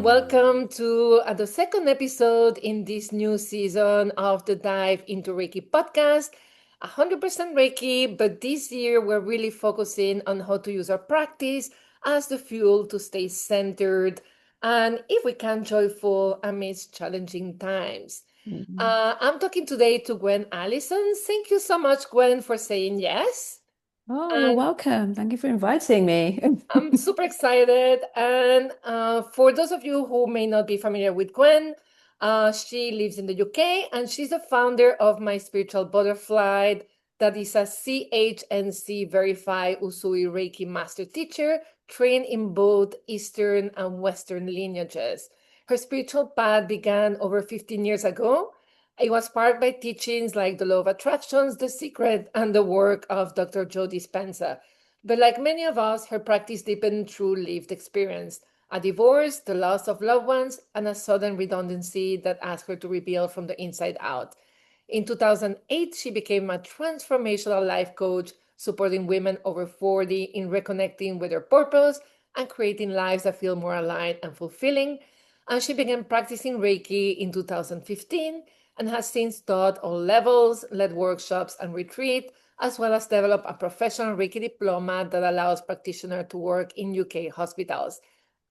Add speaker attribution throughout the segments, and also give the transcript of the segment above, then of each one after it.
Speaker 1: and welcome to the second episode in this new season of the Dive into Reiki podcast. 100% Reiki, but this year we're really focusing on how to use our practice as the fuel to stay centered and, if we can, joyful amidst challenging times.
Speaker 2: Mhm.
Speaker 1: I'm talking today to Gwen Allison. Thank you so much, Gwen, for saying yes.
Speaker 2: Oh, you're welcome. Thank you for inviting me.
Speaker 1: I'm super excited. And for those of you who may not be familiar with Gwen, she lives in the UK and she's the founder of My Spiritual Butterfly, that is a CHNC verified Usui Reiki master teacher trained in both Eastern and Western lineages. Her spiritual path began over 15 years ago. It was sparked by teachings like the law of attractions, the secret, and the work of Dr. Joe Dispenza. But like many of us, her practice deepened through lived experience: a divorce, the loss of loved ones, and a sudden redundancy that asked her to rebuild from the inside out. In 2008, she became a transformational life coach, supporting women over 40 in reconnecting with their purpose and creating lives that feel more aligned and fulfilling. And she began practicing Reiki in 2015 and has since taught all levels, led workshops and retreat, as well as developed a professional Reiki diploma that allows practitioners to work in UK hospitals.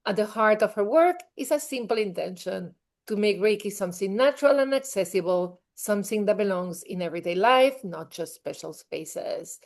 Speaker 1: At the heart of her work is a simple intention: to make Reiki something natural and accessible, something that belongs in everyday life, not just special spaces.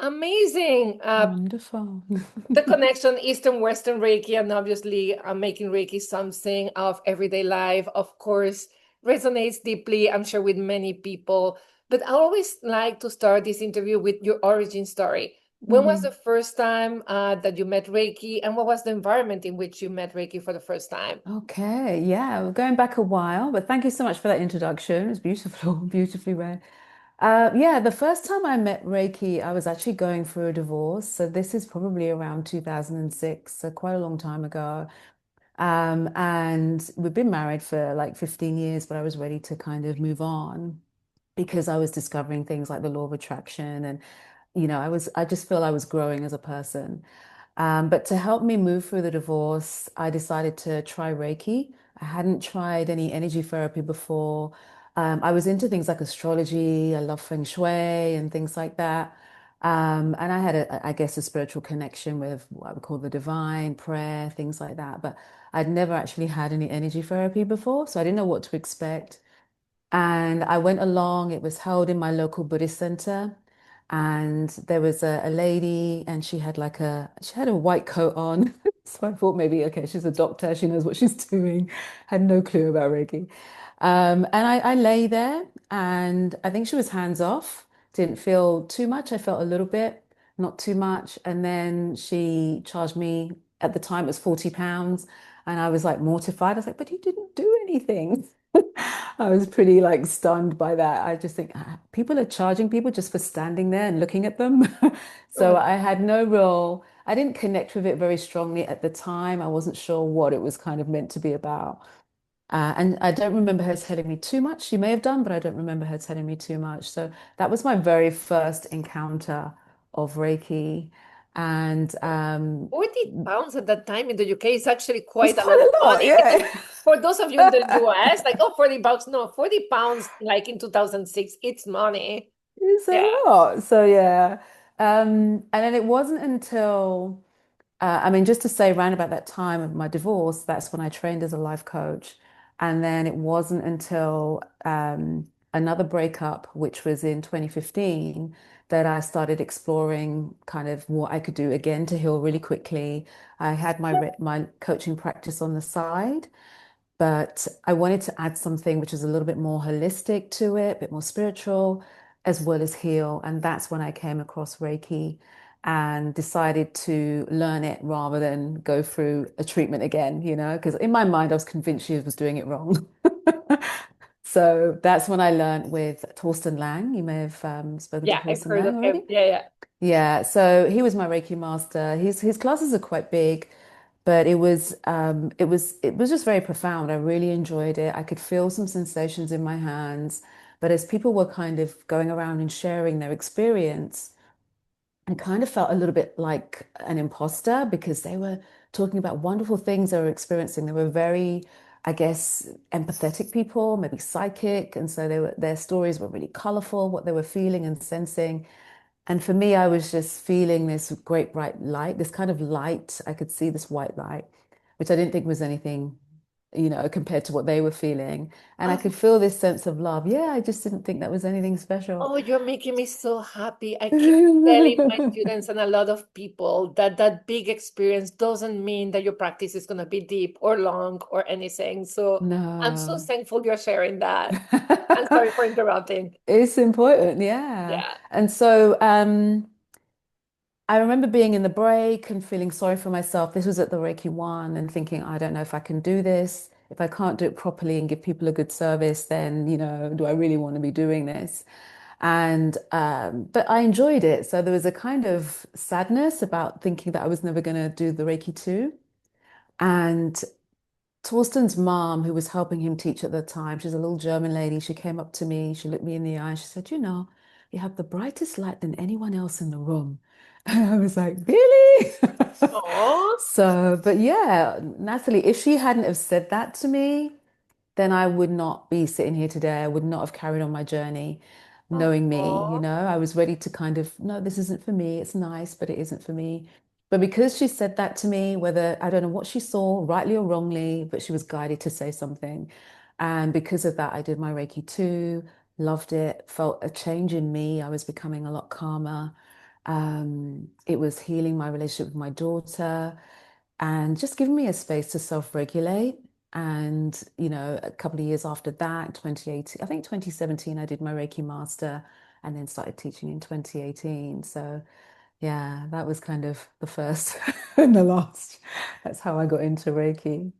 Speaker 1: Amazing.
Speaker 2: Wonderful.
Speaker 1: The connection Eastern Western Reiki, and obviously making Reiki something of everyday life, of course, resonates deeply, I'm sure, with many people. But I always like to start this interview with your origin story. When was the
Speaker 2: Mhm.
Speaker 1: first time that you met Reiki, and what was the environment in which you met Reiki for the first time?
Speaker 2: Okay, yeah, we're going back a while, but thank you so much for that introduction. It's beautiful, beautifully read. Yeah, the first time I met Reiki, I was actually going through a divorce. So this is probably around 2006, so quite a long time ago. And we've been married for like 15 years, but I was ready to kind of move on because I was discovering things like the law of attraction and I just feel I was growing as a person. But to help me move through the divorce, I decided to try Reiki. I hadn't tried any energy therapy before. I was into things like astrology. I love feng shui and things like that. And I had I guess, a spiritual connection with what I would call the divine, prayer, things like that. But I'd never actually had any energy therapy before, so I didn't know what to expect. And I went along, it was held in my local Buddhist center. And there was a lady, and she had a white coat on. So I thought maybe, okay, she's a doctor, she knows what she's doing. Had no clue about Reiki. And I lay there, and I think she was hands off. Didn't feel too much. I felt a little bit, not too much. And then she charged me, at the time it was £40. And I was like mortified. I was like, but you didn't do anything. I was pretty like stunned by that. I just think people are charging people just for standing there and looking at them. So I had I didn't connect with it very strongly at the time. I wasn't sure what it was kind of meant to be about. And I don't remember her telling me too much. She may have done, but I don't remember her telling me too much. So that was my very first encounter of Reiki. And
Speaker 1: 40 pounds at that time in the UK is actually
Speaker 2: it's
Speaker 1: quite a lot of
Speaker 2: quite a lot,
Speaker 1: money.
Speaker 2: yeah.
Speaker 1: For those of you in the US, like, oh, 40 bucks. No, 40 pounds, like in 2006, it's money.
Speaker 2: It's a
Speaker 1: Yeah.
Speaker 2: lot. So yeah. And then it wasn't until I mean, just to say, around about that time of my divorce, that's when I trained as a life coach. And then it wasn't until another breakup, which was in 2015, that I started exploring kind of what I could do again to heal really quickly. I had my coaching practice on the side, but I wanted to add something which is a little bit more holistic to it, a bit more spiritual, as well as heal. And that's when I came across Reiki and decided to learn it rather than go through a treatment again, because in my mind, I was convinced she was doing it wrong. So that's when I learned with Torsten Lang. You may have spoken to
Speaker 1: Yeah, I've
Speaker 2: Torsten
Speaker 1: heard
Speaker 2: Lang
Speaker 1: of him.
Speaker 2: already.
Speaker 1: Yeah, yeah.
Speaker 2: Yeah, so he was my Reiki master. His classes are quite big, but it was just very profound. I really enjoyed it. I could feel some sensations in my hands, but as people were kind of going around and sharing their experience, I kind of felt a little bit like an imposter because they were talking about wonderful things they were experiencing. They were very, I guess, empathetic people, maybe psychic. And so their stories were really colorful, what they were feeling and sensing. And for me, I was just feeling this great bright light, this kind of light. I could see this white light, which I didn't think was anything, compared to what they were feeling. And I could
Speaker 1: Oh,
Speaker 2: feel this sense of love. Yeah, I just didn't think that was anything special.
Speaker 1: oh, you're making me so happy. I keep telling my students and a lot of people that that big experience doesn't mean that your practice is going to be deep or long or anything. So I'm so
Speaker 2: No.
Speaker 1: thankful you're sharing that. I'm sorry for interrupting.
Speaker 2: It's important, yeah.
Speaker 1: Yeah.
Speaker 2: And so I remember being in the break and feeling sorry for myself. This was at the Reiki one and thinking, I don't know if I can do this. If I can't do it properly and give people a good service, then, do I really want to be doing this? And but I enjoyed it. So there was a kind of sadness about thinking that I was never going to do the Reiki 2. And Torsten's mom, who was helping him teach at the time, she's a little German lady. She came up to me, she looked me in the eye, and she said, you have the brightest light than anyone else in the room. And I was like, really?
Speaker 1: Oh,
Speaker 2: So, but yeah, Natalie, if she hadn't have said that to me, then I would not be sitting here today. I would not have carried on my journey knowing me,
Speaker 1: oh,
Speaker 2: I was ready to kind of, no, this isn't for me. It's nice, but it isn't for me. But because she said that to me, whether I don't know what she saw, rightly or wrongly, but she was guided to say something. And because of that, I did my Reiki 2, loved it, felt a change in me. I was becoming a lot calmer. It was healing my relationship with my daughter and just giving me a space to self-regulate. And, a couple of years after that, 2018, I think 2017, I did my Reiki master and then started teaching in 2018. So, yeah, that was kind of the first and the last. That's how I got into Reiki.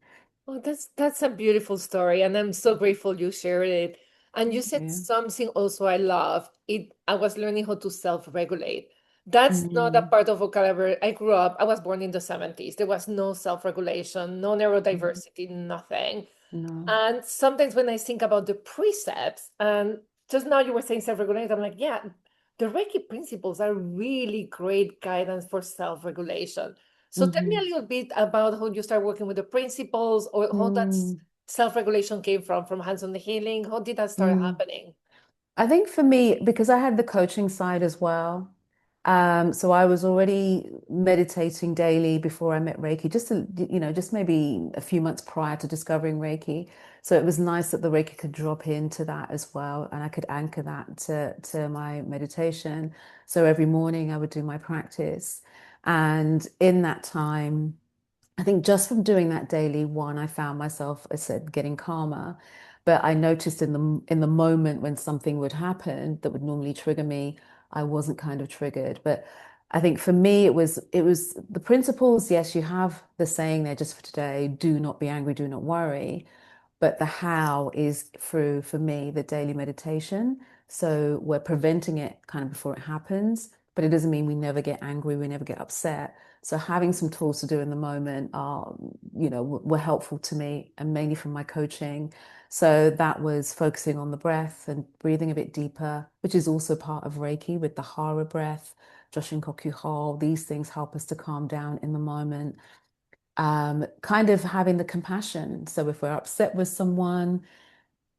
Speaker 1: oh, that's a beautiful story, and I'm so grateful you shared it. And you said
Speaker 2: Yeah.
Speaker 1: something also I love. It I was learning how to self-regulate. That's not a
Speaker 2: Mm,
Speaker 1: part of vocabulary. I grew up, I was born in the 70s. There was no self-regulation, no
Speaker 2: mm,
Speaker 1: neurodiversity, nothing.
Speaker 2: no.
Speaker 1: And sometimes when I think about the precepts, and just now you were saying self-regulate, I'm like, yeah, the Reiki principles are really great guidance for self-regulation. So tell me a
Speaker 2: Hmm.
Speaker 1: little bit about how you start working with the principles or how that
Speaker 2: Mm,
Speaker 1: self-regulation came from hands-on healing. How did that start
Speaker 2: mm.
Speaker 1: happening?
Speaker 2: I think for me, because I had the coaching side as well, so I was already meditating daily before I met Reiki, just maybe a few months prior to discovering Reiki. So it was nice that the Reiki could drop into that as well, and I could anchor that to my meditation. So every morning I would do my practice, and in that time. I think just from doing that daily one, I found myself, I said, getting calmer. But I noticed in the moment when something would happen that would normally trigger me, I wasn't kind of triggered. But I think for me, it was the principles. Yes, you have the saying there just for today, do not be angry, do not worry. But the how is through, for me, the daily meditation. So we're preventing it kind of before it happens, but it doesn't mean we never get angry, we never get upset. So having some tools to do in the moment are, were helpful to me and mainly from my coaching. So that was focusing on the breath and breathing a bit deeper, which is also part of Reiki with the Hara breath, Joshin Koku. These things help us to calm down in the moment. Kind of having the compassion. So if we're upset with someone,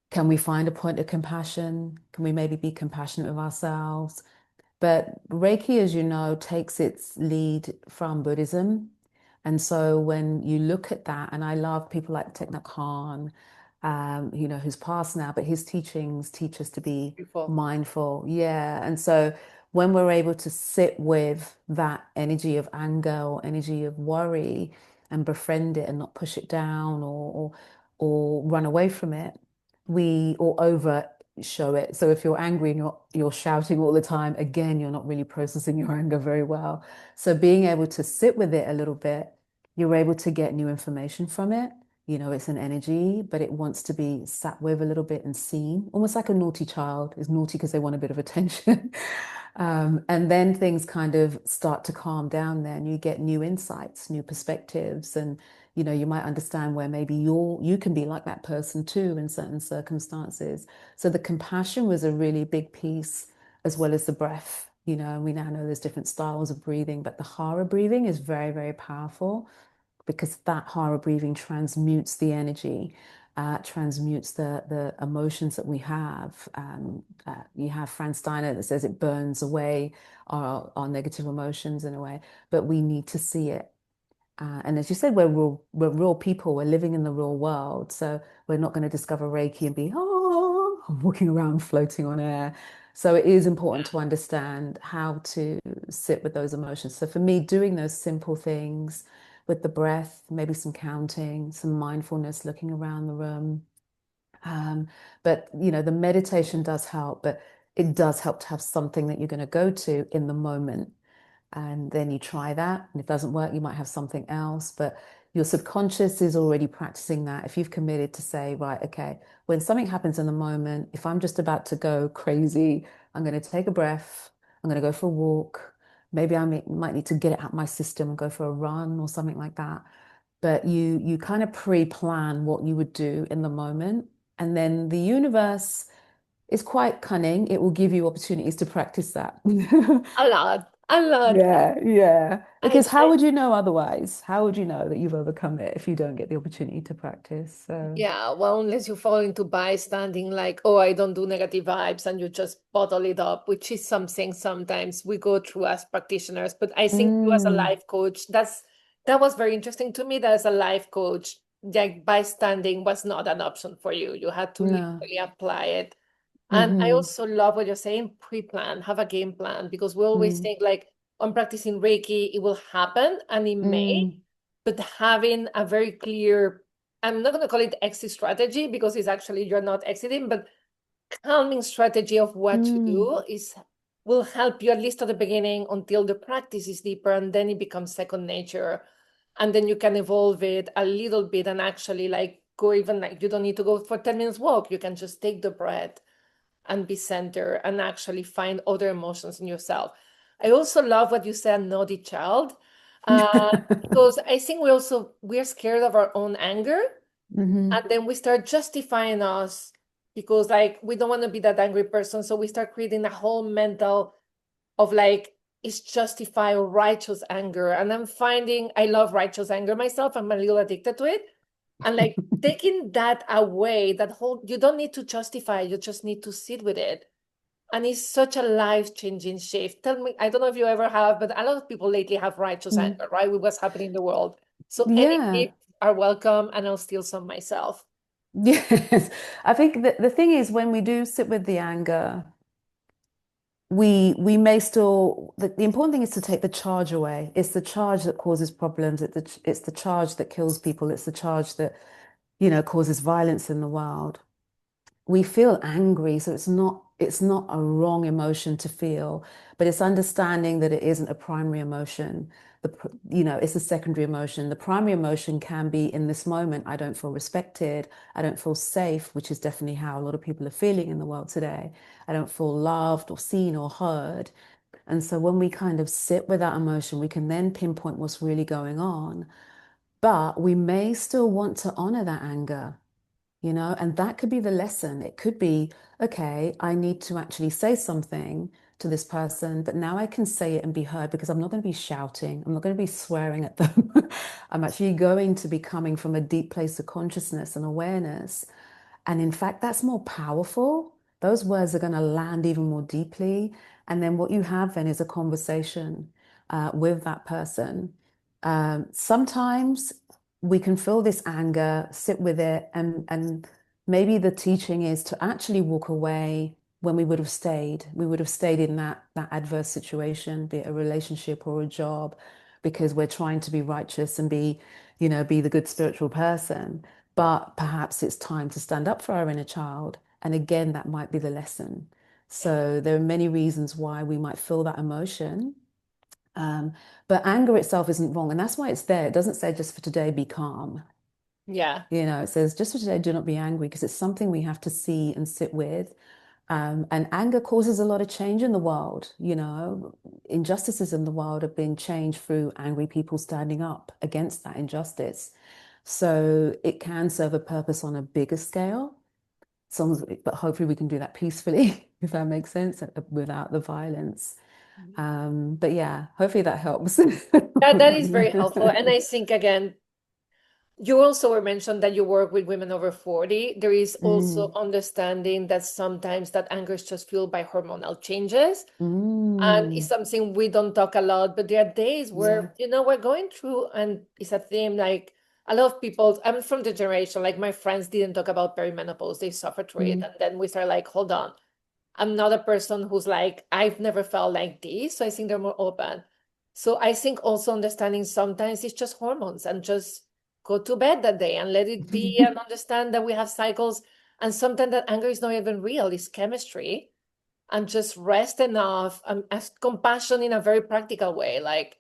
Speaker 2: can we find a point of compassion? Can we maybe be compassionate with ourselves? But Reiki, as you know, takes its lead from Buddhism. And so when you look at that, and I love people like Thich Nhat Hanh, who's passed now, but his teachings teach us to be
Speaker 1: Before.
Speaker 2: mindful. Yeah. And so when we're able to sit with that energy of anger or energy of worry and befriend it and not push it down or run away from it, we or over show it. So if you're angry and you're shouting all the time, again, you're not really processing your anger very well. So being able to sit with it a little bit, you're able to get new information from it. It's an energy, but it wants to be sat with a little bit and seen, almost like a naughty child is naughty because they want a bit of attention. And then things kind of start to calm down there and you get new insights, new perspectives, and you might understand where maybe you can be like that person too in certain circumstances. So the compassion was a really big piece, as well as the breath. And we now know there's different styles of breathing, but the Hara breathing is very, very powerful. because that hara breathing transmutes the energy, transmutes the emotions that we have. You have Franz Steiner that says it burns away our negative emotions in a way, but we need to see it. And as you said, we're real people. We're living in the real world, so we're not going to discover Reiki and be I'm walking around floating on air. So it is important to understand how to sit with those emotions. So for me, doing those simple things with the breath, maybe some counting, some mindfulness, looking around the room. Um, but the meditation does help, but it does help to have something that you're going to go to in the moment. And then you try that, and if it doesn't work, you might have something else. But your subconscious is already practicing that. If you've committed to say, right, okay, when something happens in the moment, if I'm just about to go crazy, I'm going to take a breath, I'm going to go for a walk. Maybe might need to get it out my system and go for a run or something like that. But you kind of pre-plan what you would do in the moment. And then the universe is quite cunning. It will give you opportunities to practice that.
Speaker 1: A lot, a lot.
Speaker 2: Yeah, yeah.
Speaker 1: I,
Speaker 2: Because how
Speaker 1: I
Speaker 2: would you know otherwise? How would you know that you've overcome it if you don't get the opportunity to practice? So,
Speaker 1: Yeah, well, unless you fall into bystanding, like, oh, I don't do negative vibes, and you just bottle it up, which is something sometimes we go through as practitioners. But I think you as a
Speaker 2: mm,
Speaker 1: life coach, that was very interesting to me. That as a life coach, like bystanding was not an option for you. You had to
Speaker 2: no.
Speaker 1: literally apply it. And I
Speaker 2: Hmm.
Speaker 1: also love what you're saying, pre-plan, have a game plan, because we always
Speaker 2: Mm,
Speaker 1: think like I'm practicing Reiki, it will happen, and it may,
Speaker 2: mm,
Speaker 1: but having a very clear, I'm not going to call it exit strategy because it's actually you're not exiting, but calming strategy of what to
Speaker 2: mm,
Speaker 1: do is will help you at least at the beginning until the practice is deeper and then it becomes second nature. And then you can evolve it a little bit and actually like go even like you don't need to go for 10 minutes walk. You can just take the breath and be centered and actually find other emotions in yourself. I also love what you said, naughty child, because I think we're scared of our own anger,
Speaker 2: hmm.
Speaker 1: and then we start justifying us because like we don't want to be that angry person, so we start creating a whole mental of like it's justified or righteous anger. And I'm finding I love righteous anger myself. I'm a little addicted to it. And like taking that away, that whole, you don't need to justify, you just need to sit with it. And it's such a life-changing shift. Tell me, I don't know if you ever have, but a lot of people lately have righteous
Speaker 2: Mm.
Speaker 1: anger, right? With what's happening in the world. So any
Speaker 2: Yeah.
Speaker 1: tips are welcome, and I'll steal some myself.
Speaker 2: Yes. I think that the thing is when we do sit with the anger, we may still the important thing is to take the charge away. It's the charge that causes problems. It's the charge that kills people. It's the charge that, causes violence in the world. We feel angry, so it's not a wrong emotion to feel, but it's understanding that it isn't a primary emotion. It's a secondary emotion. The primary emotion can be in this moment, I don't feel respected, I don't feel safe, which is definitely how a lot of people are feeling in the world today. I don't feel loved or seen or heard. And so when we kind of sit with that emotion, we can then pinpoint what's really going on. But we may still want to honor that anger, and that could be the lesson. It could be, okay, I need to actually say something to this person, but now I can say it and be heard because I'm not going to be shouting. I'm not going to be swearing at them. I'm actually going to be coming from a deep place of consciousness and awareness. And in fact, that's more powerful. Those words are going to land even more deeply. And then what you have then is a conversation with that person. Sometimes we can feel this anger, sit with it, and maybe the teaching is to actually walk away when we would have stayed. We would have stayed in that adverse situation, be it a relationship or a job, because we're trying to be righteous and be the good spiritual person. But perhaps it's time to stand up for our inner child. And again, that might be the lesson. So there are many reasons why we might feel that emotion. Um, but anger itself isn't wrong. And that's why it's there. It doesn't say just for today, be calm.
Speaker 1: Yeah.
Speaker 2: It says just for today, do not be angry, because it's something we have to see and sit with. And anger causes a lot of change in the world. Injustices in the world are being changed through angry people standing up against that injustice. So it can serve a purpose on a bigger scale. But hopefully we can do that peacefully, if that makes sense, without the violence. But yeah, hopefully that helps.
Speaker 1: That is very helpful. And I think again, You also were mentioned that you work with women over 40. There is also
Speaker 2: Mm,
Speaker 1: understanding that sometimes that anger is just fueled by hormonal changes. And it's
Speaker 2: mm,
Speaker 1: something we don't talk a lot, but there are days
Speaker 2: yeah.
Speaker 1: where, we're going through, and it's a theme like a lot of people, I'm from the generation, like my friends didn't talk about perimenopause, they suffered through it.
Speaker 2: Mm,
Speaker 1: And then we start like, hold on, I'm not a person who's like, I've never felt like this. So I think they're more open. So I think also understanding sometimes it's just hormones, and just go to bed that day and let it be, and understand that we have cycles. And sometimes that anger is not even real, it's chemistry. And just rest enough, and as compassion in a very practical way, like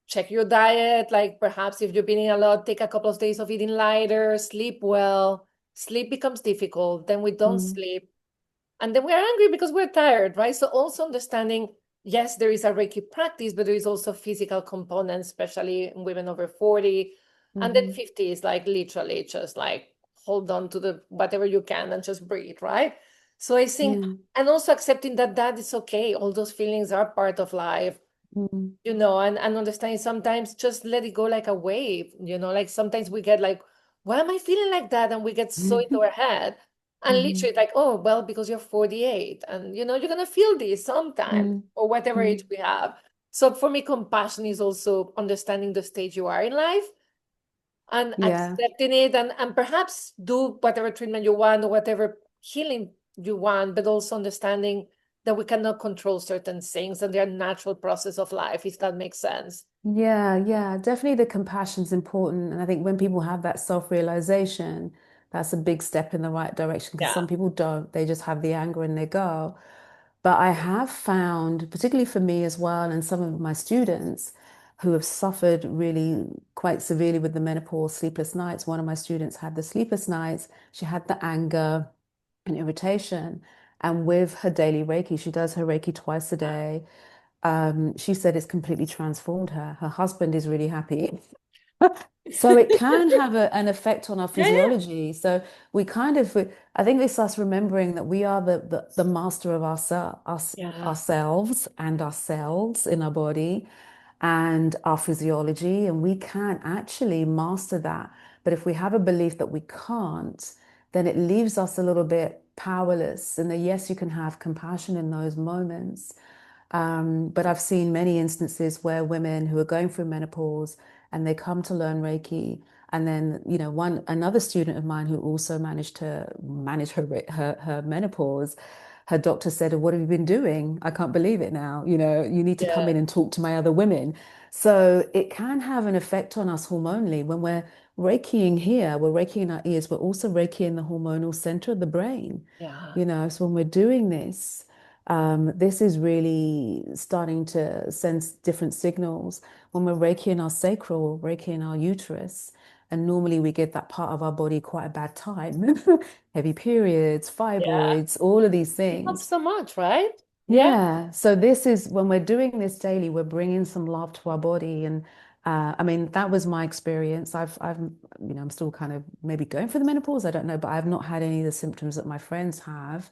Speaker 1: check your diet, like perhaps if you've been eating a lot, take a couple of days of eating lighter, sleep well. Sleep becomes difficult, then we don't
Speaker 2: mm,
Speaker 1: sleep, and then we're angry because we're tired, right? So also understanding, yes, there is a Reiki practice, but there is also physical components, especially in women over 40. And then
Speaker 2: mhm.
Speaker 1: 50 is like literally just like hold on to the whatever you can and just breathe, right? So I think,
Speaker 2: Yeah.
Speaker 1: and also accepting that that is okay. All those feelings are part of life,
Speaker 2: Mm.
Speaker 1: and understanding sometimes just let it go like a wave, like sometimes we get like, why am I feeling like that? And we get so into our head. And literally
Speaker 2: Mhm.
Speaker 1: it's like, oh, well, because you're 48 and you're going to feel this sometime,
Speaker 2: Mm.
Speaker 1: or whatever age
Speaker 2: Mm.
Speaker 1: we have. So for me, compassion is also understanding the stage you are in life and
Speaker 2: Yeah.
Speaker 1: accepting it, and perhaps do whatever treatment you want or whatever healing you want, but also understanding that we cannot control certain things and they're a natural process of life, if that makes sense.
Speaker 2: Yeah, yeah, definitely the compassion's important. And I think when people have that self-realization, that's a big step in the right direction because
Speaker 1: Yeah.
Speaker 2: some people don't. They just have the anger and they go. But I have found, particularly for me as well, and some of my students who have suffered really quite severely with the menopause, sleepless nights. One of my students had the sleepless nights. She had the anger and irritation. And with her daily Reiki, she does her Reiki twice a day. She said it's completely transformed her. Her husband is really happy. So it can have an effect on our
Speaker 1: Yeah, yeah.
Speaker 2: physiology. So we kind of, I think it's us remembering that we are the master of
Speaker 1: Yeah.
Speaker 2: ourselves and our cells in our body and our physiology, and we can actually master that. But if we have a belief that we can't, then it leaves us a little bit powerless. And then, yes, you can have compassion in those moments. But I've seen many instances where women who are going through menopause and they come to learn Reiki, and then another student of mine who also managed to manage her menopause, her doctor said, "What have you been doing? I can't believe it now. You need to come
Speaker 1: Yeah.
Speaker 2: in and talk to my other women." So it can have an effect on us hormonally when we're Reikiing here, we're Reikiing in our ears, we're also Reikiing the hormonal center of the brain.
Speaker 1: Yeah.
Speaker 2: So when we're doing this. This is really starting to send different signals when we're Reiki in our sacral, Reiki in our uterus. And normally we give that part of our body quite a bad time. Heavy periods,
Speaker 1: Yeah.
Speaker 2: fibroids, all of these
Speaker 1: It helps
Speaker 2: things.
Speaker 1: so much, right? Yeah.
Speaker 2: Yeah. So this is when we're doing this daily, we're bringing some love to our body. And I mean, that was my experience. I'm still kind of maybe going for the menopause. I don't know, but I've not had any of the symptoms that my friends have.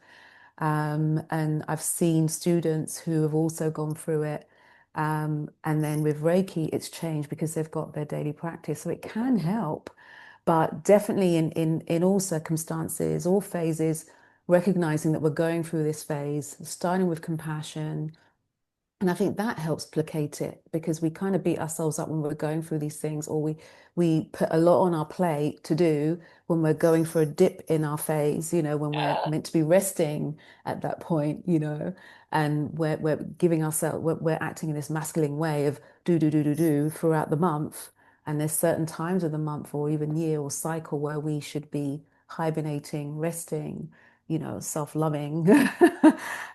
Speaker 2: And I've seen students who have also gone through it. And then with Reiki, it's changed because they've got their daily practice. So it can help, but definitely in all circumstances, all phases, recognizing that we're going through this phase, starting with compassion, and I think that helps placate it because we kind of beat ourselves up when we're going through these things, or we put a lot on our plate to do when we're going for a dip in our phase, when we're
Speaker 1: Yeah.
Speaker 2: meant to be resting at that point, and we're giving ourselves, we're acting in this masculine way of do throughout the month. And there's certain times of the month or even year or cycle where we should be hibernating, resting, self-loving,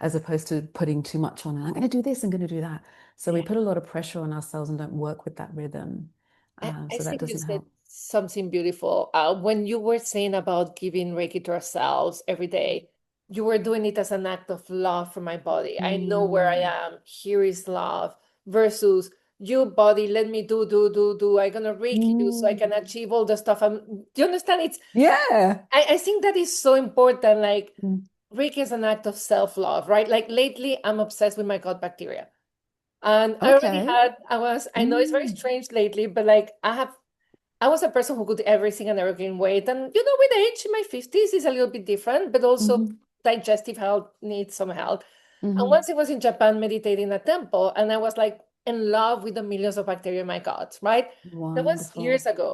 Speaker 2: as opposed to putting too much on. I'm going to do this, I'm going to do that. So we
Speaker 1: Yeah.
Speaker 2: put a lot of pressure on ourselves and don't work with that rhythm.
Speaker 1: I
Speaker 2: So that
Speaker 1: think you
Speaker 2: doesn't
Speaker 1: said
Speaker 2: help.
Speaker 1: something beautiful. When you were saying about giving Reiki to ourselves every day, you were doing it as an act of love for my body. I know where I
Speaker 2: Mm,
Speaker 1: am. Here is love versus you, body, let me do. I'm gonna Reiki you so I
Speaker 2: mm,
Speaker 1: can achieve all the stuff. Do you understand?
Speaker 2: yeah.
Speaker 1: I think that is so important. Like
Speaker 2: Mm,
Speaker 1: Reiki is an act of self-love, right? Like lately, I'm obsessed with my gut bacteria. And
Speaker 2: okay.
Speaker 1: I know it's very
Speaker 2: Mm,
Speaker 1: strange lately, but like I have I was a person who could everything and never gain weight. And, with age in my 50s is a little bit different, but also
Speaker 2: Hmm.
Speaker 1: digestive health needs some help. And
Speaker 2: Hmm.
Speaker 1: once I was in Japan meditating in a temple, and I was like in love with the millions of bacteria in my gut, right? That was
Speaker 2: Wonderful.
Speaker 1: years ago.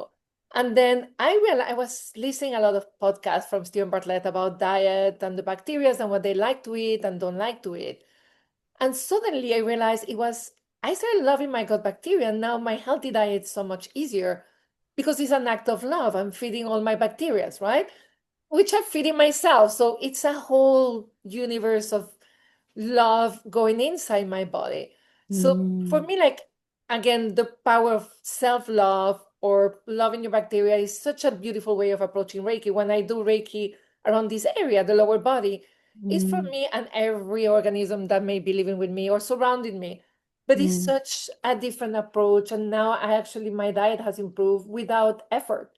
Speaker 1: And then I realized I was listening a lot of podcasts from Stephen Bartlett about diet and the bacteria and what they like to eat and don't like to eat. And suddenly I realized I started loving my gut bacteria. And now my healthy diet is so much easier because it's an act of love. I'm feeding all my bacteria, right? Which I'm feeding myself. So it's a whole universe of love going inside my body. So for
Speaker 2: Mm.
Speaker 1: me, like, again, the power of self-love or loving your bacteria is such a beautiful way of approaching Reiki. When I do Reiki around this area, the lower body, it's for
Speaker 2: Mm.
Speaker 1: me and every organism that may be living with me or surrounding me. But it's
Speaker 2: Mm.
Speaker 1: such a different approach. And now my diet has improved without effort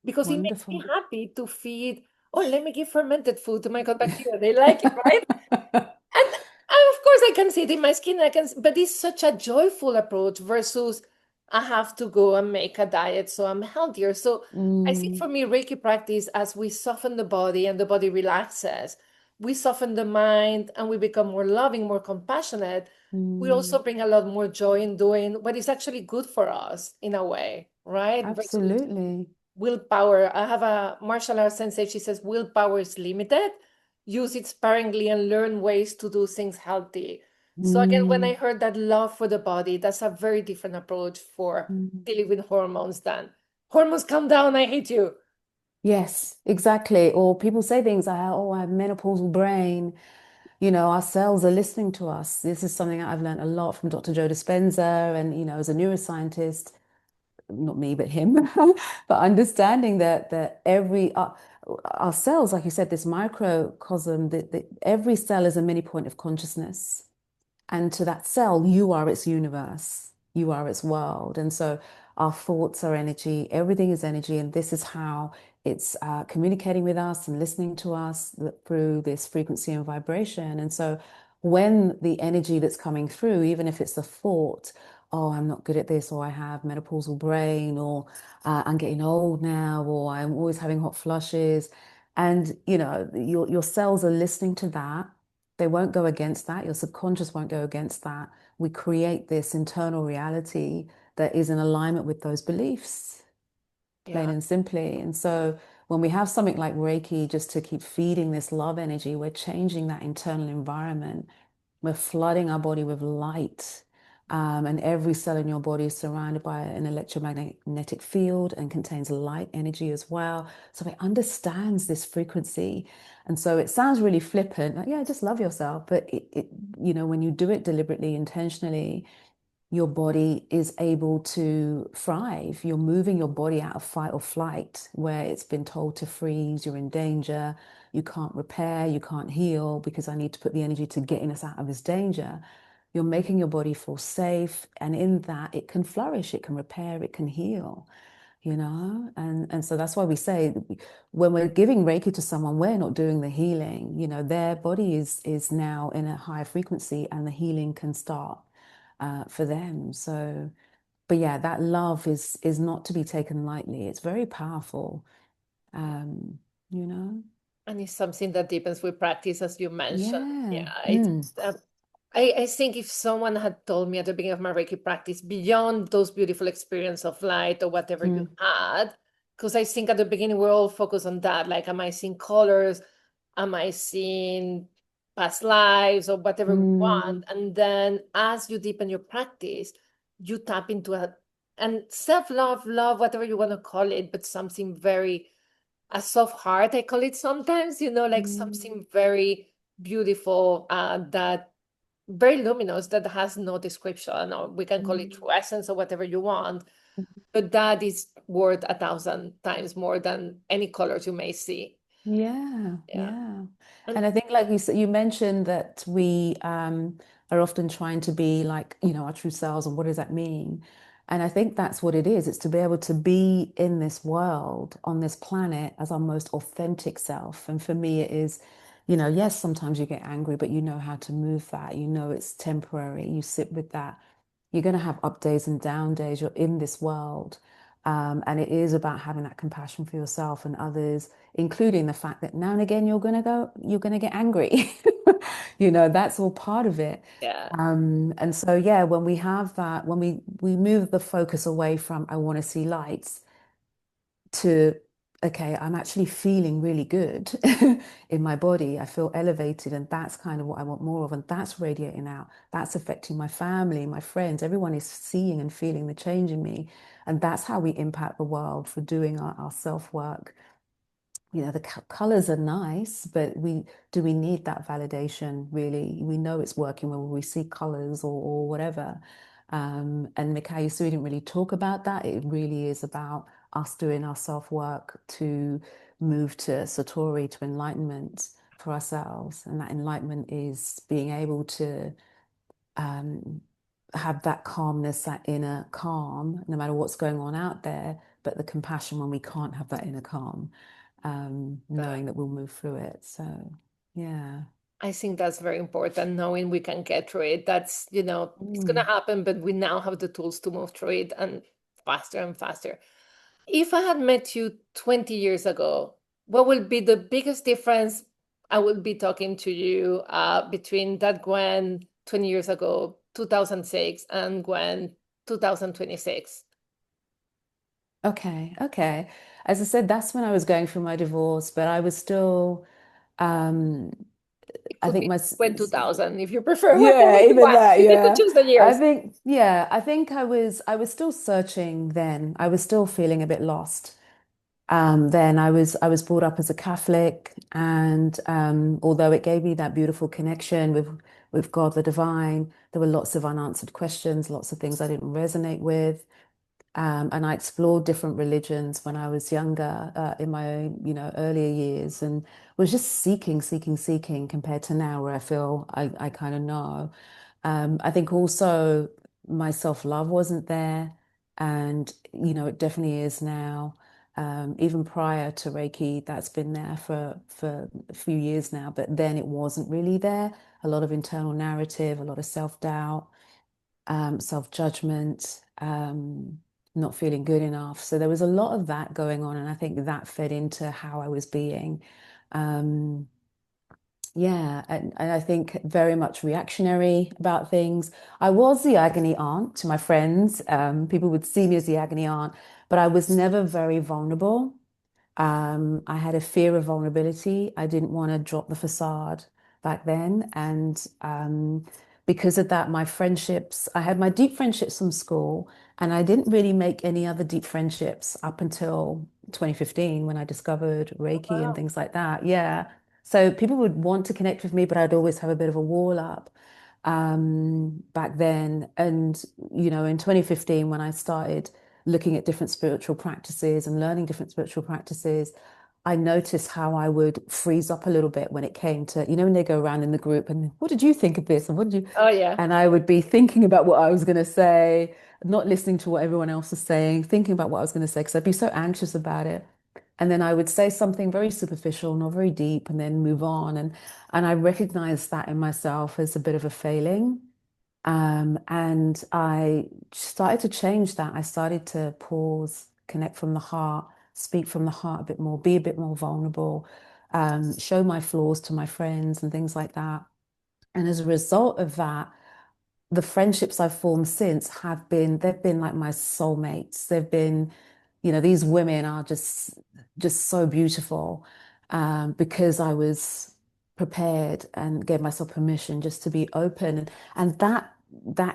Speaker 1: because it makes me
Speaker 2: Wonderful.
Speaker 1: happy to feed. Oh, let me give fermented food to my gut bacteria. They like it, right? And of course, I can see it in my skin. But it's such a joyful approach versus I have to go and make a diet so I'm healthier. So I see
Speaker 2: Mm.
Speaker 1: for me, Reiki practice as we soften the body and the body relaxes, we soften the mind and we become more loving, more compassionate. We
Speaker 2: Mm.
Speaker 1: also bring a lot more joy in doing what is actually good for us in a way, right? Versus
Speaker 2: Absolutely.
Speaker 1: willpower. I have a martial arts sensei. She says willpower is limited. Use it sparingly and learn ways to do things healthy. So again, when I
Speaker 2: Mm.
Speaker 1: heard that love for the body, that's a very different approach for
Speaker 2: Mm.
Speaker 1: dealing with hormones than hormones calm down, I hate you.
Speaker 2: Yes, exactly. Or people say things like, oh, I have menopausal brain. Our cells are listening to us. This is something I've learned a lot from Dr. Joe Dispenza and, as a neuroscientist, not me, but him, but understanding that every our cells, like you said, this microcosm, that every cell is a mini point of consciousness. And to that cell, you are its universe, you are its world. And so our thoughts are energy, everything is energy. And this is how it's communicating with us and listening to us through this frequency and vibration. And so when the energy that's coming through, even if it's a thought, oh, I'm not good at this, or I have menopausal brain, or I'm getting old now, or I'm always having hot flushes. And your cells are listening to that. They won't go against that. Your subconscious won't go against that. We create this internal reality that is in alignment with those beliefs, plain
Speaker 1: Yeah.
Speaker 2: and simply. And so when we have something like Reiki, just to keep feeding this love energy, we're changing that internal environment. We're flooding our body with light. And every cell in your body is surrounded by an electromagnetic field and contains light energy as well. So it understands this frequency. And so it sounds really flippant, like, yeah, just love yourself. But when you do it deliberately, intentionally, your body is able to thrive. You're moving your body out of fight or flight, where it's been told to freeze, you're in danger, you can't repair, you can't heal because I need to put the energy to getting us out of this danger. You're making your body feel safe, and in that, it can flourish, it can repair, it can heal. And so that's why we say when we're giving Reiki to someone, we're not doing the healing. Their body is now in a higher frequency, and the healing can start for them. So, but yeah, that love is not to be taken lightly. It's very powerful. Um, you know?
Speaker 1: And it's something that deepens with practice, as you mentioned.
Speaker 2: Yeah.
Speaker 1: Yeah,
Speaker 2: Mm.
Speaker 1: I think if someone had told me at the beginning of my Reiki practice, beyond those beautiful experience of light or whatever you
Speaker 2: Mm.
Speaker 1: had, because I think at the beginning we're all focused on that. Like, am I seeing colors? Am I seeing past lives or whatever we want?
Speaker 2: Mm.
Speaker 1: And then as you deepen your practice, you tap into and self-love, love, whatever you want to call it, but something very a soft heart, I call it sometimes, like
Speaker 2: Mm.
Speaker 1: something very beautiful, that very luminous, that has no description, or we can call it
Speaker 2: Mm.
Speaker 1: true essence or whatever you want, but that is worth 1,000 times more than any colors you may see.
Speaker 2: Yeah,
Speaker 1: Yeah.
Speaker 2: yeah.
Speaker 1: And
Speaker 2: And I think, like you said, you mentioned that we are often trying to be like, our true selves, and what does that mean? And I think that's what it is. It's to be able to be in this world, on this planet, as our most authentic self. And for me, it is, yes, sometimes you get angry, but you know how to move that. You know it's temporary. You sit with that. You're going to have up days and down days. You're in this world. And it is about having that compassion for yourself and others, including the fact that now and again you're gonna get angry. You know, that's all part of it.
Speaker 1: Yeah.
Speaker 2: And so yeah, when we have that, when we move the focus away from I want to see lights to okay, I'm actually feeling really good in my body. I feel elevated, and that's kind of what I want more of. And that's radiating out. That's affecting my family, my friends. Everyone is seeing and feeling the change in me. And that's how we impact the world for doing our self-work. You know, the colors are nice, but we need that validation really? We know it's working when we see colors or whatever. And Mikhail Usui didn't really talk about that. It really is about us doing our self-work to move to Satori, to enlightenment for ourselves. And that enlightenment is being able to um, have that calmness, that inner calm, no matter what's going on out there, but the compassion when we can't have that inner calm, knowing that we'll move through it. So, yeah.
Speaker 1: I think that's very important, knowing we can get through it. That's, it's going to
Speaker 2: Mm.
Speaker 1: happen, but we now have the tools to move through it and faster and faster. If I had met you 20 years ago, what will be the biggest difference I will be talking to you between that Gwen 20 years ago, 2006, and Gwen 2026?
Speaker 2: Okay, okay. As I said, that's when I was going through my divorce, but I was still, um,
Speaker 1: It
Speaker 2: I
Speaker 1: could
Speaker 2: think
Speaker 1: be Gwen 2000 if you prefer,
Speaker 2: yeah,
Speaker 1: whatever you
Speaker 2: even
Speaker 1: want.
Speaker 2: that,
Speaker 1: You need to
Speaker 2: yeah.
Speaker 1: choose the
Speaker 2: I
Speaker 1: years.
Speaker 2: think, yeah, I think I was still searching then. I was still feeling a bit lost. Then I was brought up as a Catholic, and although it gave me that beautiful connection with God, the divine, there were lots of unanswered questions, lots of things I didn't resonate with. And I explored different religions when I was younger, in my own, you know, earlier years, and was just seeking, seeking, seeking compared to now where I feel I kind of know. I think also my self-love wasn't there, and you know, it definitely is now. Even prior to Reiki, that's been there for a few years now, but then it wasn't really there. A lot of internal narrative, a lot of self-doubt, self-judgment, not feeling good enough. So there was a lot of that going on, and I think that fed into how I was being. Um, yeah, and I think very much reactionary about things. I was the agony aunt to my friends. People would see me as the agony aunt, but I was never very vulnerable. I had a fear of vulnerability. I didn't want to drop the facade back then. And because of that, my friendships, I had my deep friendships from school, and I didn't really make any other deep friendships up until 2015 when I discovered Reiki and
Speaker 1: Wow.
Speaker 2: things like that. Yeah. So people would want to connect with me, but I'd always have a bit of a wall up back then. And, you know, in 2015, when I started looking at different spiritual practices and learning different spiritual practices, I noticed how I would freeze up a little bit when it came to, you know, when they go around in the group and what did you think of this? And what did you?
Speaker 1: Oh, yeah.
Speaker 2: And I would be thinking about what I was going to say, not listening to what everyone else was saying, thinking about what I was going to say, because I'd be so anxious about it. And then I would say something very superficial, not very deep, and then move on. And I recognized that in myself as a bit of a failing. And I started to change that. I started to pause, connect from the heart, speak from the heart a bit more, be a bit more vulnerable, show my flaws to my friends and things like that. And as a result of that, the friendships I've formed since they've been like my soulmates. They've been, you know, these women are just so beautiful, because I was prepared and gave myself permission just to be open. And that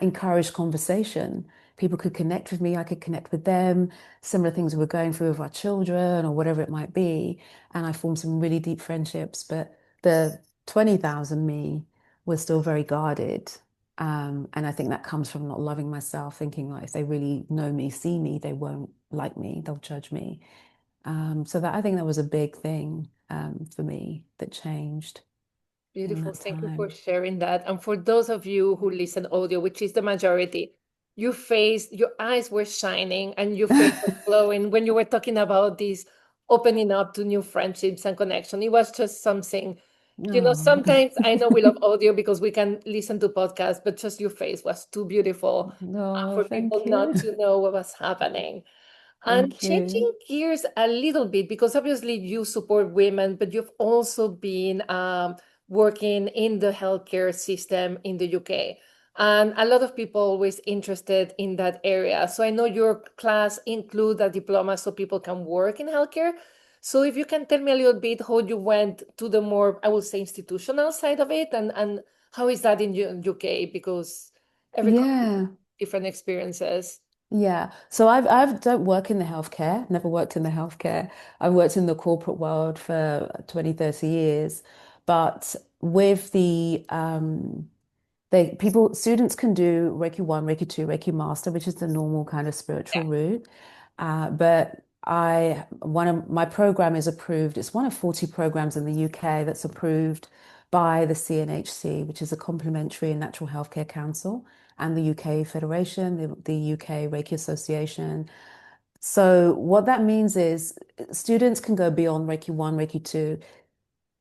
Speaker 2: encouraged conversation. People could connect with me, I could connect with them, similar things we were going through with our children or whatever it might be. And I formed some really deep friendships, but the 20,000 me was still very guarded. And I think that comes from not loving myself, thinking like if they really know me, see me, they won't like me, they'll judge me. So that I think that was a big thing for me that changed in
Speaker 1: Beautiful.
Speaker 2: that
Speaker 1: Thank you for
Speaker 2: time.
Speaker 1: sharing that. And for those of you who listen audio, which is the majority, your eyes were shining and your face was glowing when you were talking about this opening up to new friendships and connection. It was just something,
Speaker 2: No,
Speaker 1: sometimes I know we love audio because we can listen to podcasts, but just your face was too beautiful
Speaker 2: no,
Speaker 1: for people
Speaker 2: thank
Speaker 1: not
Speaker 2: you.
Speaker 1: to know what was happening. And
Speaker 2: Thank you.
Speaker 1: changing gears a little bit, because obviously you support women, but you've also been working in the healthcare system in the UK. And a lot of people always interested in that area. So I know your class include a diploma so people can work in healthcare. So if you can tell me a little bit how you went to the more, I would say, institutional side of it, and how is that in UK? Because every country has
Speaker 2: Yeah.
Speaker 1: different experiences.
Speaker 2: Yeah. So I've don't work in the healthcare, never worked in the healthcare. I've worked in the corporate world for 20, 30 years. But with students can do Reiki 1, Reiki 2, Reiki Master, which is the normal kind of
Speaker 1: Yeah.
Speaker 2: spiritual route. But one of my program is approved. It's one of 40 programs in the UK that's approved by the CNHC, which is a Complementary and Natural Healthcare Council, and the UK Federation, the UK Reiki Association. So what that means is students can go beyond Reiki 1, Reiki 2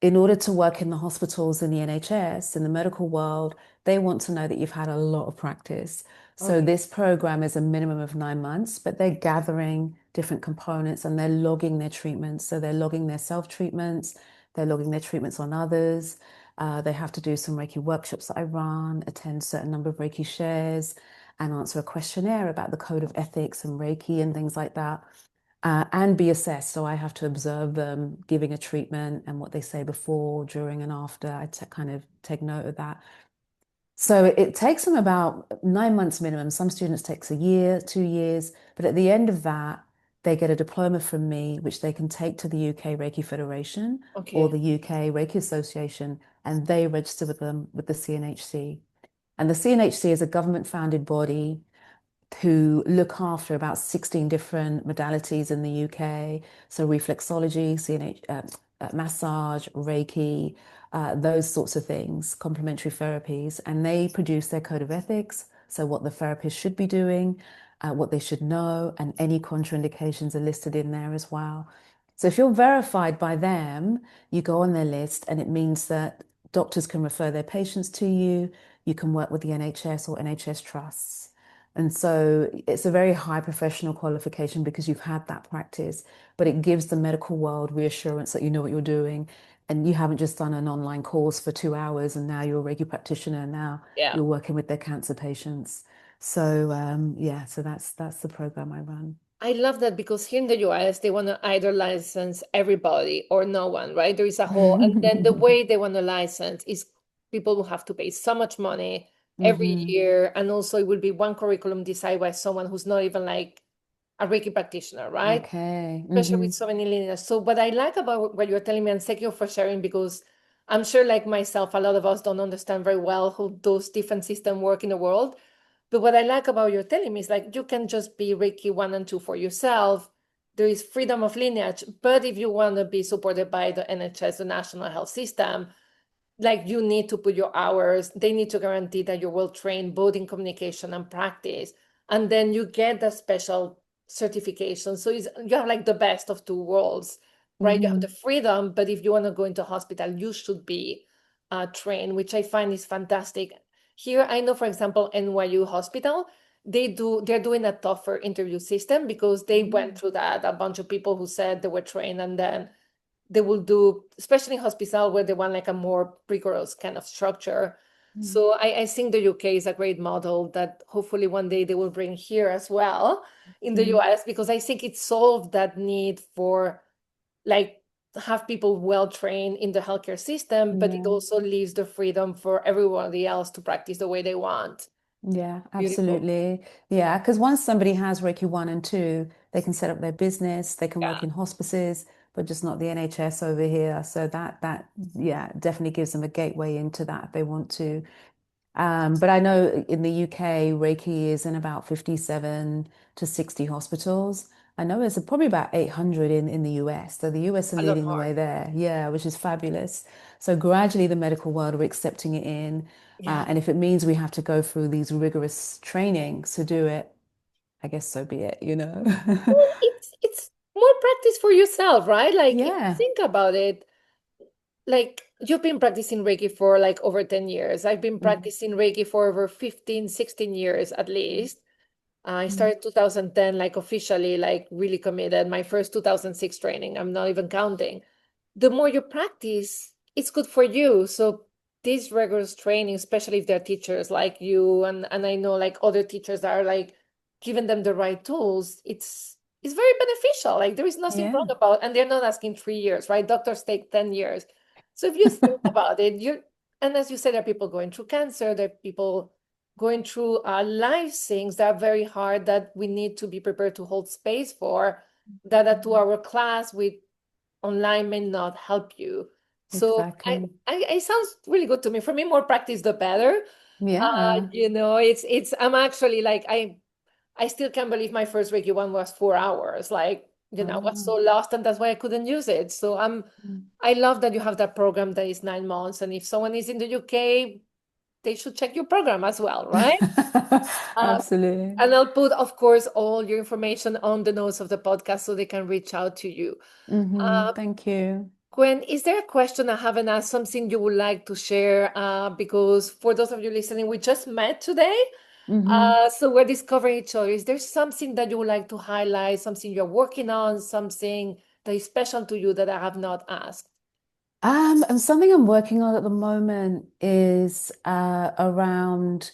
Speaker 2: in order to work in the hospitals in the NHS, in the medical world, they want to know that you've had a lot of practice. So
Speaker 1: Okay.
Speaker 2: this program is a minimum of 9 months, but they're gathering different components and they're logging their treatments. So they're logging their self-treatments, they're logging their treatments on others. They have to do some Reiki workshops that I run, attend a certain number of Reiki shares, and answer a questionnaire about the code of ethics and Reiki and things like that, and be assessed. So I have to observe them giving a treatment and what they say before, during, and after. Kind of take note of that. So it takes them about 9 months minimum. Some students takes a year, 2 years, but at the end of that, they get a diploma from me, which they can take to the UK Reiki Federation or
Speaker 1: Okay.
Speaker 2: the UK Reiki Association, and they register with them with the CNHC. And the CNHC is a government-founded body who look after about 16 different modalities in the UK. So reflexology, massage, Reiki, those sorts of things, complementary therapies. And they produce their code of ethics. So what the therapist should be doing, what they should know, and any contraindications are listed in there as well. So if you're verified by them, you go on their list, and it means that doctors can refer their patients to you. You can work with the NHS or NHS trusts. And so it's a very high professional qualification because you've had that practice, but it gives the medical world reassurance that you know what you're doing. And you haven't just done an online course for 2 hours and now you're a Reiki practitioner. Now
Speaker 1: Yeah.
Speaker 2: you're working with their cancer patients. So yeah, so that's the program I run.
Speaker 1: I love that because here in the US, they want to either license everybody or no one, right? There is a whole, and then the way they want to license is people will have to pay so much money every
Speaker 2: Hmm.
Speaker 1: year. And also, it will be one curriculum decided by someone who's not even like a Reiki practitioner, right?
Speaker 2: Okay.
Speaker 1: Especially with so many lineages. So, what I like about what you're telling me, and thank you for sharing, because I'm sure, like myself, a lot of us don't understand very well how those different systems work in the world. But what I like about your telling me is like you can just be Reiki 1 and 2 for yourself. There is freedom of lineage. But if you want to be supported by the NHS, the National Health System, like you need to put your hours. They need to guarantee that you're well trained both in communication and practice. And then you get the special certification. So you have like the best of two worlds, right? You have the
Speaker 2: Hmm.
Speaker 1: freedom, but if you want to go into hospital, you should be trained, which I find is fantastic. Here, I know, for example, NYU Hospital, they're doing a tougher interview system because they went through that. A bunch of people who said they were trained, and then they will do, especially in hospital where they want like a more rigorous kind of structure.
Speaker 2: Hmm.
Speaker 1: So I think the UK is a great model that hopefully one day they will bring here as well in the
Speaker 2: Hmm.
Speaker 1: US, because I think it solved that need for like have people well trained in the healthcare system, but it
Speaker 2: Yeah.
Speaker 1: also leaves the freedom for everybody else to practice the way they want.
Speaker 2: Yeah,
Speaker 1: Beautiful.
Speaker 2: absolutely. Yeah, because once somebody has Reiki 1 and 2, they can set up their business, they can
Speaker 1: Yeah.
Speaker 2: work in hospices, but just not the NHS over here. So that yeah, definitely gives them a gateway into that if they want to. But I know in the UK, Reiki is in about 57 to 60 hospitals. I know there's probably about 800 in the US. So the US are
Speaker 1: A lot
Speaker 2: leading the
Speaker 1: more.
Speaker 2: way there. Yeah, which is fabulous. So gradually the medical world are accepting it in.
Speaker 1: Yeah.
Speaker 2: And if it means we have to go through these rigorous trainings to do it, I guess so be it, you know?
Speaker 1: Well, it's more practice for yourself, right? Like if you
Speaker 2: Yeah.
Speaker 1: think about it, like you've been practicing Reiki for like over 10 years. I've been
Speaker 2: Mhm.
Speaker 1: practicing Reiki for over 15, 16 years at least. I
Speaker 2: Mm.
Speaker 1: started 2010, like officially, like really committed. My first 2006 training, I'm not even counting. The more you practice, it's good for you. So this rigorous training, especially if they're teachers like you, and I know like other teachers that are like giving them the right tools, it's very beneficial. Like there is nothing wrong
Speaker 2: Yeah,
Speaker 1: about, and they're not asking 3 years, right? Doctors take 10 years. So if you think about it, and as you said, there are people going through cancer, there are people going through life things that are very hard that we need to be prepared to hold space for, that a 2 hour class with online may not help you. So
Speaker 2: exactly.
Speaker 1: it sounds really good to me. For me, more practice the better.
Speaker 2: Yeah.
Speaker 1: It's I'm actually like I still can't believe my first Reiki one was 4 hours. Like, I was so
Speaker 2: Oh.
Speaker 1: lost, and that's why I couldn't use it. So
Speaker 2: Mm.
Speaker 1: I love that you have that program that is 9 months. And if someone is in the UK, they should check your program as well, right? Uh,
Speaker 2: Absolutely.
Speaker 1: and I'll put, of course, all your information on the notes of the podcast so they can reach out to you. Uh,
Speaker 2: Thank you.
Speaker 1: Gwen, is there a question I haven't asked, something you would like to share? Because for those of you listening, we just met today.
Speaker 2: hmm
Speaker 1: So we're discovering each other. Is there something that you would like to highlight, something you're working on, something that is special to you that I have not asked?
Speaker 2: And something I'm working on at the moment is around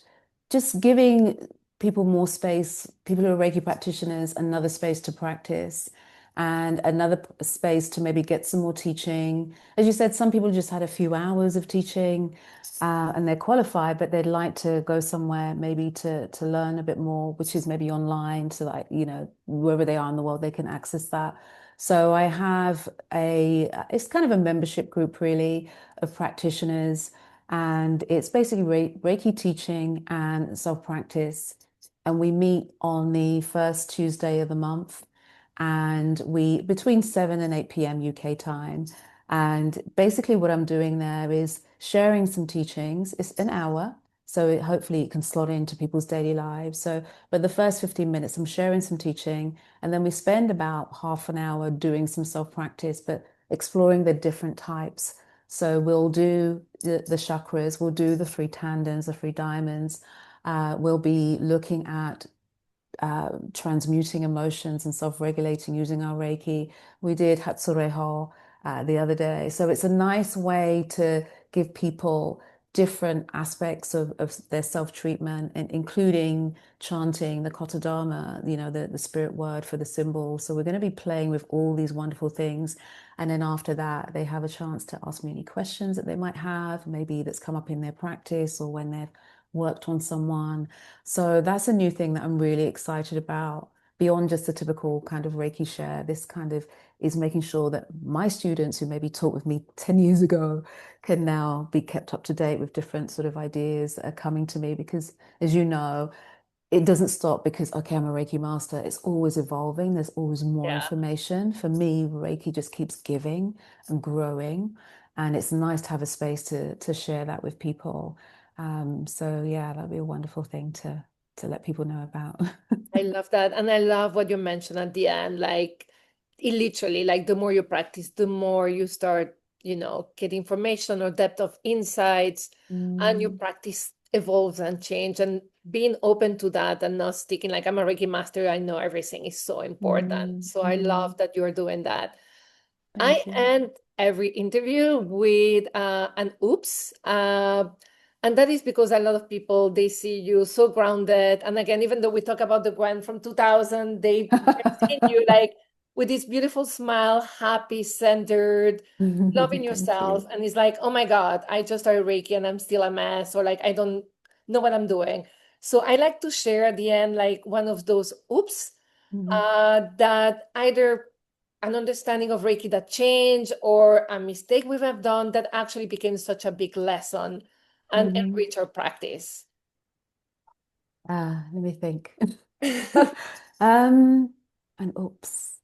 Speaker 2: just giving people more space, people who are Reiki practitioners, another space to practice and another space to maybe get some more teaching. As you said, some people just had a few hours of teaching and they're qualified, but they'd like to go somewhere maybe to learn a bit more, which is maybe online, so like, wherever they are in the world, they can access that. So I have it's kind of a membership group really of practitioners, and it's basically Reiki teaching and self-practice. And we meet on the first Tuesday of the month, and we between 7 and 8 p.m. UK time. And basically what I'm doing there is sharing some teachings. It's an hour, so hopefully it can slot into people's daily lives. So, but the first 15 minutes, I'm sharing some teaching. And then we spend about half an hour doing some self-practice, but exploring the different types. So we'll do the chakras, we'll do the three tandons, the three diamonds. We'll be looking at transmuting emotions and self-regulating using our Reiki. We did Hatsureho the other day. So it's a nice way to give people different aspects of their self-treatment, and including chanting the Kotodama, the spirit word for the symbol. So we're going to be playing with all these wonderful things. And then after that, they have a chance to ask me any questions that they might have, maybe that's come up in their practice or when they've worked on someone. So that's a new thing that I'm really excited about. Beyond just the typical kind of Reiki share, this kind of is making sure that my students who maybe taught with me 10 years ago can now be kept up to date with different sort of ideas that are coming to me. Because as you know, it doesn't stop because, okay, I'm a Reiki master. It's always evolving. There's always more
Speaker 1: Yeah,
Speaker 2: information. For me, Reiki just keeps giving and growing. And it's nice to have a space to share that with people. So yeah, that'd be a wonderful thing to let people know about.
Speaker 1: I love that. And I love what you mentioned at the end. Like, it literally, like, the more you practice, the more you start, get information or depth of insights, and your
Speaker 2: Mm,
Speaker 1: practice evolves and change. And being open to that and not sticking like I'm a Reiki master, I know everything is so important. So I love
Speaker 2: mm.
Speaker 1: that you're doing that. I
Speaker 2: Thank you.
Speaker 1: end every interview with an oops. And that is because a lot of people, they see you so grounded. And again, even though we talk about the Gwen from 2000, they're seeing you like with this beautiful smile, happy, centered, loving
Speaker 2: Thank
Speaker 1: yourself.
Speaker 2: you.
Speaker 1: And it's like, oh my God, I just started Reiki and I'm still a mess, or like, I don't know what I'm doing. So I like to share at the end, like one of those oops,
Speaker 2: Mhm,
Speaker 1: that either an understanding of Reiki that changed or a mistake we have done that actually became such a big lesson and
Speaker 2: mhm.
Speaker 1: enrich our practice.
Speaker 2: Let me think. Um, and oops.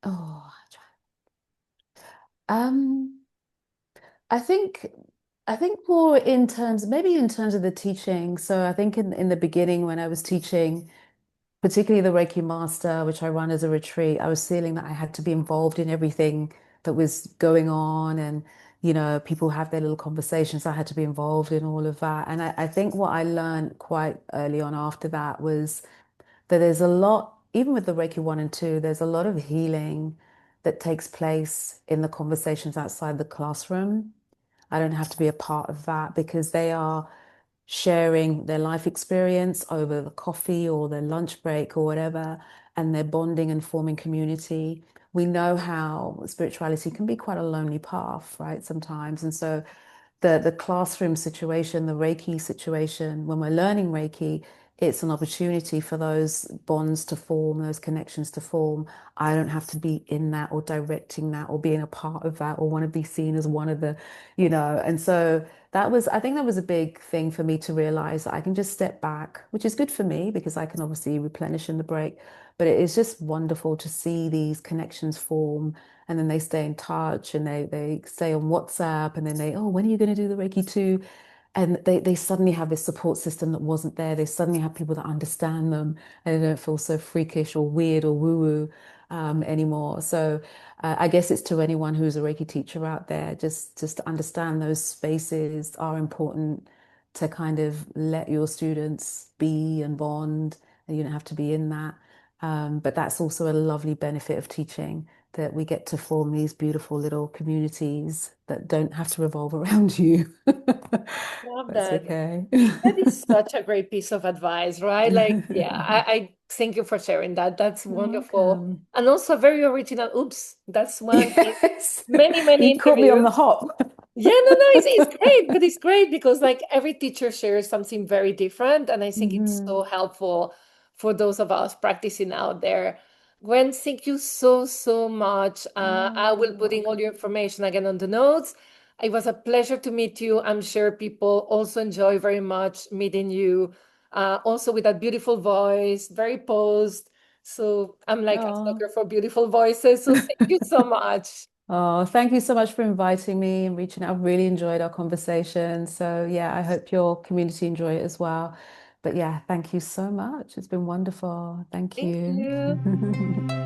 Speaker 2: Oh, um, I think I think more in terms, maybe in terms of the teaching. So I think in the beginning when I was teaching, particularly the Reiki Master, which I run as a retreat, I was feeling that I had to be involved in everything that was going on. And, people have their little conversations. I had to be involved in all of that. And I think what I learned quite early on after that was that there's a lot, even with the Reiki 1 and 2, there's a lot of healing that takes place in the conversations outside the classroom. I don't have to be a part of that because they are sharing their life experience over the coffee or their lunch break or whatever, and they're bonding and forming community. We know how spirituality can be quite a lonely path, right? Sometimes. And so the classroom situation, the Reiki situation, when we're learning Reiki, it's an opportunity for those bonds to form, those connections to form. I don't have to be in that or directing that or being a part of that or want to be seen as one of the. And so I think that was a big thing for me to realize that I can just step back, which is good for me because I can obviously replenish in the break. But it is just wonderful to see these connections form and then they stay in touch and they stay on WhatsApp and then oh, when are you going to do the Reiki 2? And they suddenly have this support system that wasn't there. They suddenly have people that understand them and they don't feel so freakish or weird or woo-woo anymore. So I guess it's to anyone who's a Reiki teacher out there, just to understand those spaces are important to kind of let your students be and bond, and you don't have to be in that. But that's also a lovely benefit of teaching that we get to form these beautiful little communities that don't have to revolve around you.
Speaker 1: Love
Speaker 2: That's
Speaker 1: that.
Speaker 2: okay.
Speaker 1: That is such a great piece of advice, right? Like, yeah, I thank you for sharing that. That's
Speaker 2: You're
Speaker 1: wonderful.
Speaker 2: welcome.
Speaker 1: And also very original. Oops, that's one in
Speaker 2: Yes.
Speaker 1: many, many
Speaker 2: You caught me on the
Speaker 1: interviews.
Speaker 2: hop.
Speaker 1: Yeah, no, it's great, but it's great because like every teacher shares something very different, and I think it's
Speaker 2: Hmm.
Speaker 1: so helpful for those of us practicing out there. Gwen, thank you so, so much. I
Speaker 2: Oh,
Speaker 1: will
Speaker 2: you're
Speaker 1: put in all
Speaker 2: welcome.
Speaker 1: your information again on the notes. It was a pleasure to meet you. I'm sure people also enjoy very much meeting you. Also with that beautiful voice, very posed. So I'm like a
Speaker 2: Oh.
Speaker 1: sucker for beautiful voices. So thank you so much.
Speaker 2: Oh, thank you so much for inviting me and reaching out. I've really enjoyed our conversation. So, yeah, I hope your community enjoy it as well. But yeah, thank you so much. It's been wonderful. Thank
Speaker 1: Thank
Speaker 2: you.
Speaker 1: you.